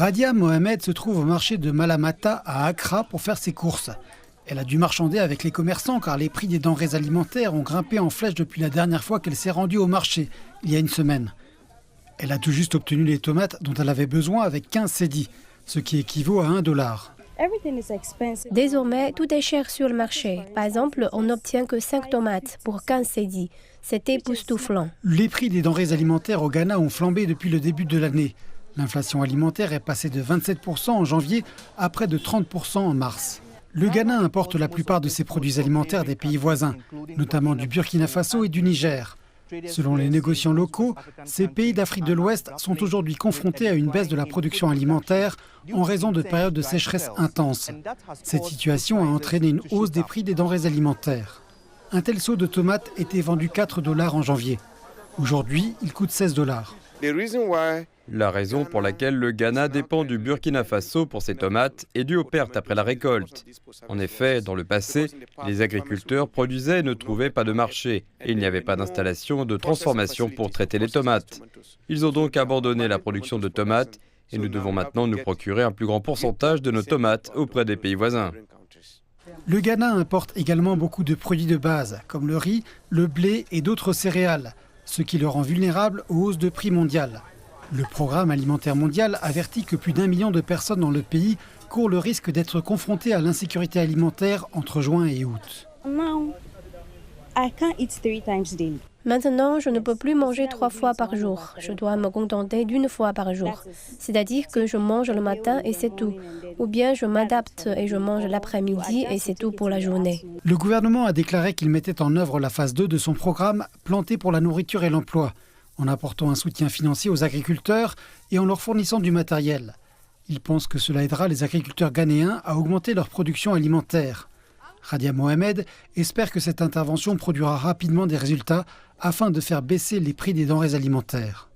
Radia Mohamed se trouve au marché de Malamata à Accra pour faire ses courses. Elle a dû marchander avec les commerçants car les prix des denrées alimentaires ont grimpé en flèche depuis la dernière fois qu'elle s'est rendue au marché, il y a une semaine. Elle a tout juste obtenu les tomates dont elle avait besoin avec 15 cédis, ce qui équivaut à $1. Désormais, tout est cher sur le marché. Par exemple, on n'obtient que 5 tomates pour 15 cédis. C'est époustouflant. Les prix des denrées alimentaires au Ghana ont flambé depuis le début de l'année. L'inflation alimentaire est passée de 27% en janvier à près de 30% en mars. Le Ghana importe la plupart de ses produits alimentaires des pays voisins, notamment du Burkina Faso et du Niger. Selon les négociants locaux, ces pays d'Afrique de l'Ouest sont aujourd'hui confrontés à une baisse de la production alimentaire en raison de périodes de sécheresse intenses. Cette situation a entraîné une hausse des prix des denrées alimentaires. Un tel seau de tomates était vendu $4 en janvier. Aujourd'hui, il coûte $16. La raison pour laquelle le Ghana dépend du Burkina Faso pour ses tomates est due aux pertes après la récolte. En effet, dans le passé, les agriculteurs produisaient et ne trouvaient pas de marché, et il n'y avait pas d'installation de transformation pour traiter les tomates. Ils ont donc abandonné la production de tomates et nous devons maintenant nous procurer un plus grand pourcentage de nos tomates auprès des pays voisins. Le Ghana importe également beaucoup de produits de base, comme le riz, le blé et d'autres céréales, ce qui le rend vulnérable aux hausses de prix mondiales. Le Programme alimentaire mondial avertit que plus d'1 million de personnes dans le pays courent le risque d'être confrontées à l'insécurité alimentaire entre juin et août. Maintenant, je ne peux plus manger 3 fois par jour. Je dois me contenter d'1 fois par jour. C'est-à-dire que je mange le matin et c'est tout. Ou bien je m'adapte et je mange l'après-midi et c'est tout pour la journée. Le gouvernement a déclaré qu'il mettait en œuvre la phase 2 de son programme Planter pour la nourriture et l'emploi, en apportant un soutien financier aux agriculteurs et en leur fournissant du matériel. Il pense que cela aidera les agriculteurs ghanéens à augmenter leur production alimentaire. Radia Mohamed espère que cette intervention produira rapidement des résultats afin de faire baisser les prix des denrées alimentaires.